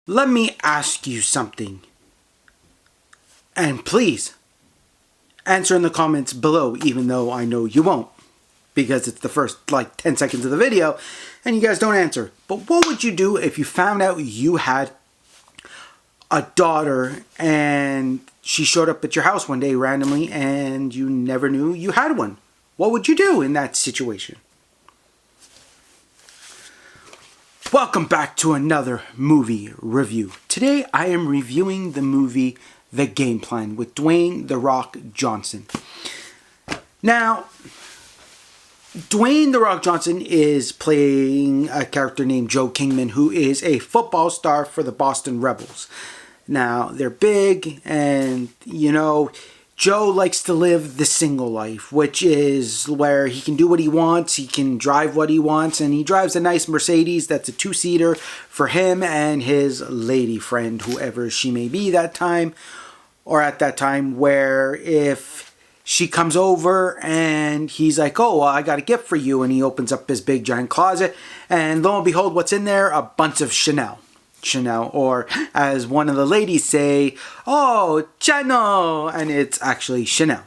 Let me ask you something. And please, answer in the comments below, even though I know you won't. Because it's the first, 10 seconds of the video, and you guys don't answer. But what would you do if you found out you had a daughter, and she showed up at your house one day randomly, and you never knew you had one? What would you do in that situation? Welcome back to another movie review. Today I am reviewing the movie The Game Plan with Dwayne "The Rock" Johnson. Now, Dwayne "The Rock" Johnson is playing a character named Joe Kingman, who is a football star for the Boston Rebels. Now, they're big, and Joe likes to live the single life, which is where he can do what he wants, he can drive what he wants, and he drives a nice Mercedes that's a two-seater for him and his lady friend, whoever she may be that time, or at that time, where if she comes over and he's like, oh, well, I got a gift for you, and he opens up his big giant closet, and lo and behold, what's in there? A bunch of Chanel, or as one of the ladies say, oh, Chanel, and it's actually Chanel.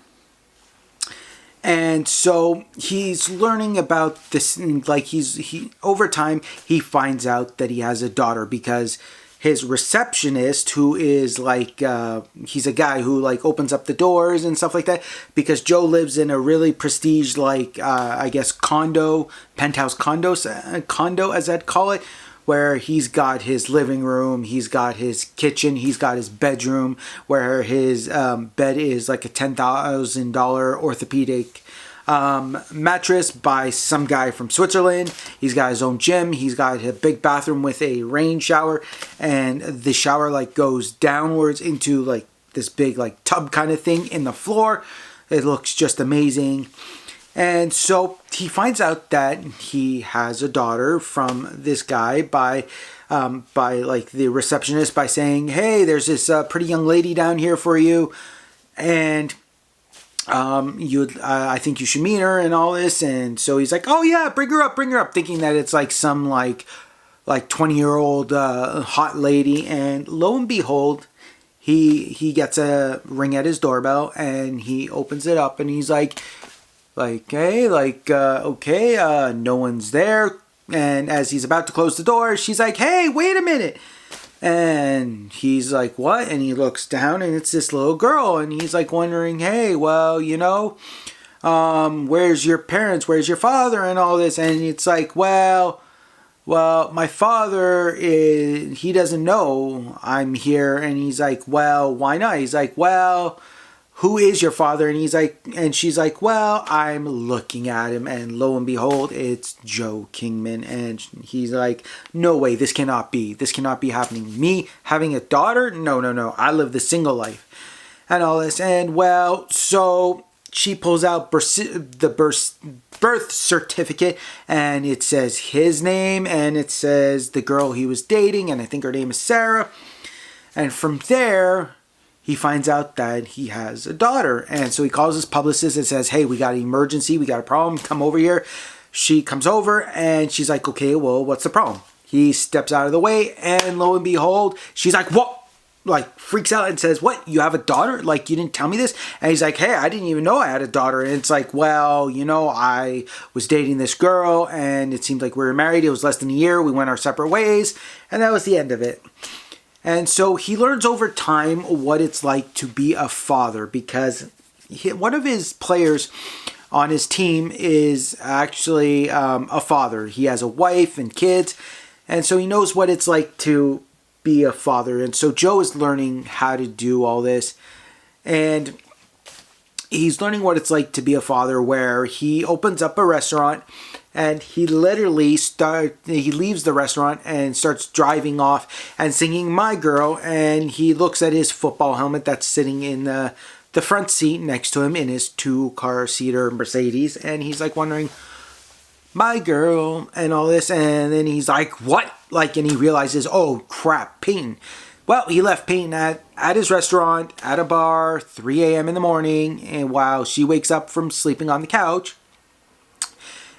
And so he's learning about this, he over time he finds out that he has a daughter, because his receptionist, who is he's a guy who opens up the doors and stuff like that, because Joe lives in a really prestige I guess penthouse condo as I'd call it, where he's got his living room, he's got his kitchen, he's got his bedroom, where his bed is like a $10,000 orthopedic mattress by some guy from Switzerland. He's got his own gym, he's got a big bathroom with a rain shower, and the shower goes downwards into this big tub kind of thing in the floor. It looks just amazing. And so he finds out that he has a daughter from this guy by the receptionist, by saying, hey, there's this pretty young lady down here for you, and I think you should meet her and all this. And so he's like, oh yeah, bring her up, thinking that it's some 20-year-old hot lady. And lo and behold, he gets a ring at his doorbell, and he opens it up, and he's okay, no one's there. And as he's about to close the door, she's like, hey, wait a minute. And he's like, what? And he looks down, and it's this little girl, and he's wondering, hey, well, where's your parents, where's your father, and all this. And it's well, my father he doesn't know I'm here. And he's like, well, why not? He's like, well, who is your father? And she's like, well, I'm looking at him, and lo and behold, it's Joe Kingman. And he's like, no way, this cannot be happening. Me having a daughter? No, I live the single life, and all this. And well, so she pulls out the birth certificate, and it says his name, and it says the girl he was dating, and I think her name is Sarah. And from there, he finds out that he has a daughter. And so he calls his publicist and says, hey, we got an emergency, we got a problem, come over here. She comes over, and she's like, okay, well, what's the problem? He steps out of the way, and lo and behold, she's like, what? Freaks out and says, what, you have a daughter? You didn't tell me this? And he's like, hey, I didn't even know I had a daughter. And it's well, I was dating this girl, and it seemed like we were married. It was less than a year. We went our separate ways, and that was the end of it. And so he learns over time what it's like to be a father, because one of his players on his team is actually a father. He has a wife and kids, and so he knows what it's like to be a father. And so Joe is learning how to do all this, and he's learning what it's like to be a father, where he opens up a restaurant, and he literally he leaves the restaurant and starts driving off and singing My Girl. And he looks at his football helmet that's sitting in the front seat next to him in his 2-car-seater Mercedes. And he's wondering, My Girl, and all this. And then he's like, what? And he realizes, oh crap, Peyton. Well, he left Peyton at his restaurant, at a bar, 3 a.m. in the morning, and while she wakes up from sleeping on the couch.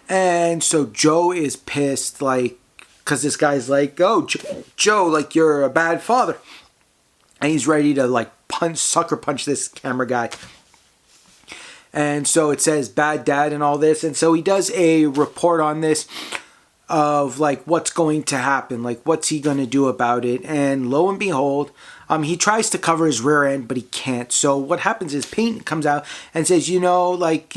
And so Joe is pissed, like, because this guy's like, oh, Joe, like, you're a bad father. And he's ready to, like, sucker punch this camera guy. And so it says bad dad and all this. And so he does a report on this of like what's going to happen, like what's he going to do about it. And lo and behold, he tries to cover his rear end, but he can't. So what happens is Peyton comes out and says, you know, like,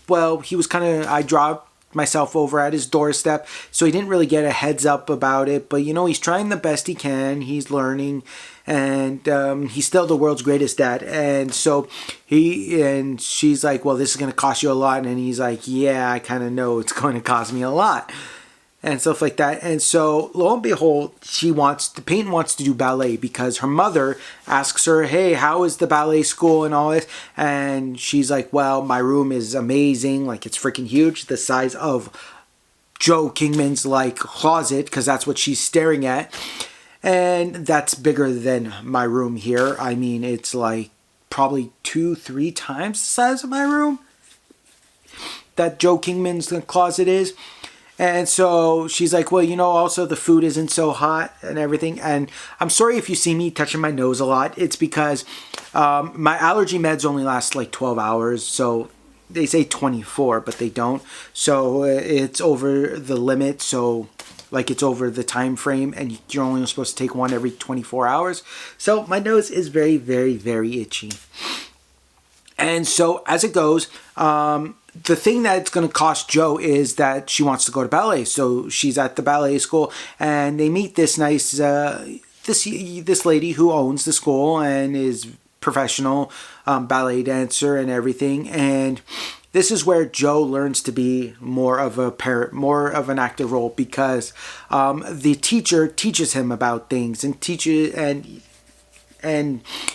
well, he was kind of, I dropped myself over at his doorstep, so he didn't really get a heads up about it, but you know, he's trying the best he can, he's learning, and he's still the world's greatest dad. And so she's like, well, this is going to cost you a lot. And he's like, yeah, I kind of know it's going to cost me a lot, and stuff like that. And so lo and behold, Peyton wants to do ballet because her mother asks her, hey, how is the ballet school and all this? And she's like, well, my room is amazing. Like, it's freaking huge, the size of Joe Kingman's like closet, because that's what she's staring at. And that's bigger than my room here. I mean, it's like probably 2-3 times the size of my room that Joe Kingman's closet is. And so she's like, well, you know, also the food isn't so hot and everything. And I'm sorry if you see me touching my nose a lot. It's because my allergy meds only last like 12 hours. So they say 24, but they don't. So it's over the limit. So like it's over the time frame, and you're only supposed to take one every 24 hours. So my nose is very, very, very itchy. And so as it goes, the thing that's going to cost Joe is that she wants to go to ballet. So she's at the ballet school, and they meet this nice, this lady who owns the school and is professional ballet dancer and everything. And this is where Joe learns to be more of a parent, more of an active role, because the teacher teaches him about things and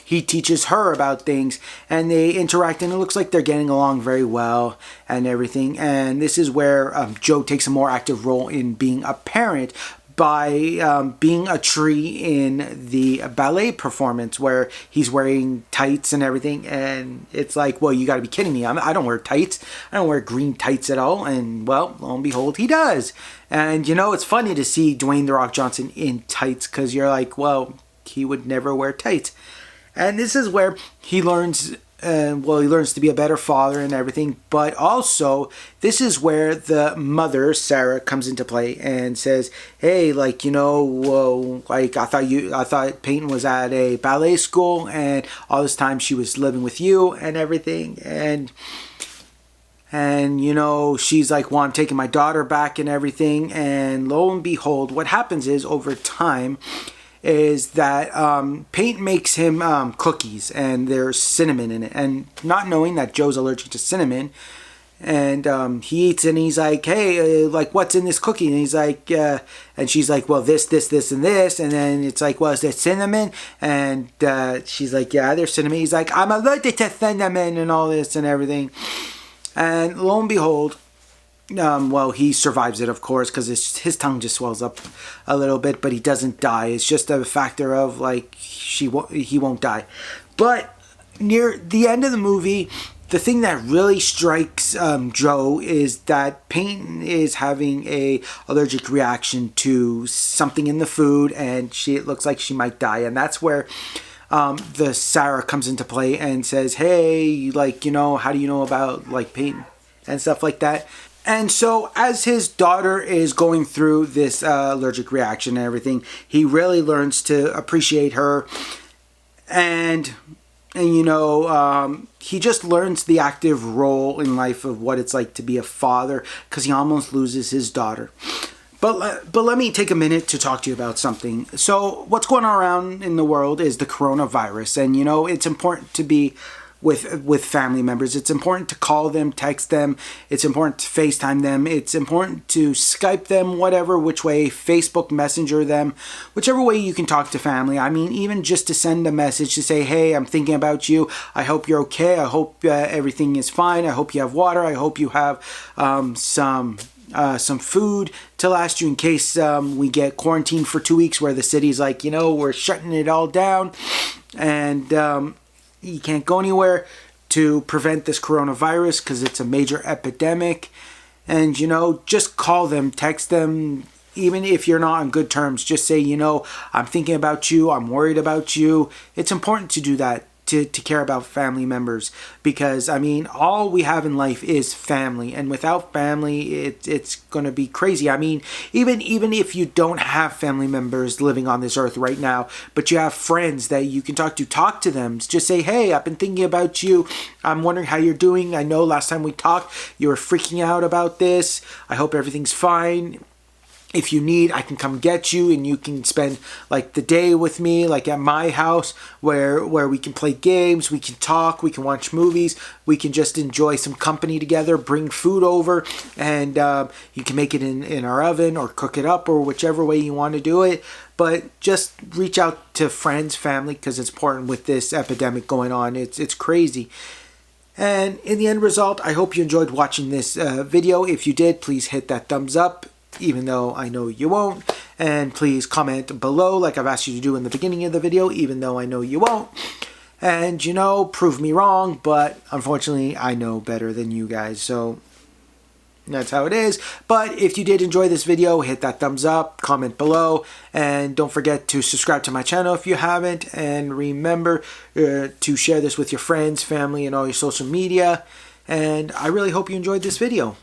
he teaches her about things, and they interact, and it looks like they're getting along very well and everything. And this is where Joe takes a more active role in being a parent by being a tree in the ballet performance, where he's wearing tights and everything. And it's like, well, you got to be kidding me. I don't wear tights. I don't wear green tights at all. And well, lo and behold, he does. And you know, it's funny to see Dwayne "The Rock" Johnson in tights, because you're like, well, he would never wear tights. And this is where he learns, he learns to be a better father and everything. But also, this is where the mother, Sarah, comes into play and says, hey, like, you know, like I thought Peyton was at a ballet school, and all this time she was living with you and everything. And you know, she's like, well, I'm taking my daughter back and everything. And lo and behold, what happens is, over time, is that Peyton makes him cookies, and there's cinnamon in it. And not knowing that Joe's allergic to cinnamon, and he eats it, and he's like, hey, like, what's in this cookie? And he's like, and she's like, well, this, and this. And then it's like, well, is there cinnamon? And she's like, yeah, there's cinnamon. He's like, I'm allergic to cinnamon and all this and everything. And lo and behold, he survives it, of course, because his tongue just swells up a little bit, but he doesn't die. It's just a factor of, like, he won't die. But near the end of the movie, the thing that really strikes Joe is that Peyton is having a allergic reaction to something in the food, and it looks like she might die. And that's where the Sarah comes into play and says, hey, like, you know, how do you know about, like, Peyton and stuff like that. And so as his daughter is going through this allergic reaction and everything, he really learns to appreciate her. And you know, he just learns the active role in life of what it's like to be a father, because he almost loses his daughter. But let me take a minute to talk to you about something. So what's going on around in the world is the coronavirus. And, you know, it's important to be with family members. It's important to call them, text them. It's important to FaceTime them. It's important to Skype them, whatever, which way, Facebook Messenger them, whichever way you can talk to family. I mean, even just to send a message to say, hey, I'm thinking about you. I hope you're okay. I hope everything is fine. I hope you have water. I hope you have some some food to last you in case we get quarantined for 2 weeks where the city's like, we're shutting it all down and you can't go anywhere to prevent this coronavirus because it's a major epidemic. And, just call them, text them, even if you're not on good terms. Just say, I'm thinking about you, I'm worried about you. It's important to do that, to care about family members, because all we have in life is family, and without family it's going to be crazy. Even if you don't have family members living on this earth right now, but you have friends that you can talk to them. Just say, hey, I've been thinking about you, I'm wondering how you're doing. I know last time we talked you were freaking out about this. I hope everything's fine. If you need, I can come get you and you can spend the day with me, at my house where we can play games, we can talk, we can watch movies, we can just enjoy some company together, bring food over, and you can make it in our oven or cook it up or whichever way you want to do it. But just reach out to friends, family, because it's important with this epidemic going on. It's crazy. And in the end result, I hope you enjoyed watching this video. If you did, please hit that thumbs up, even though I know you won't. And please comment below like I've asked you to do in the beginning of the video, even though I know you won't. And, prove me wrong, but unfortunately I know better than you guys, so that's how it is. But if you did enjoy this video, hit that thumbs up, comment below, and don't forget to subscribe to my channel if you haven't. And remember to share this with your friends, family, and all your social media. And I really hope you enjoyed this video.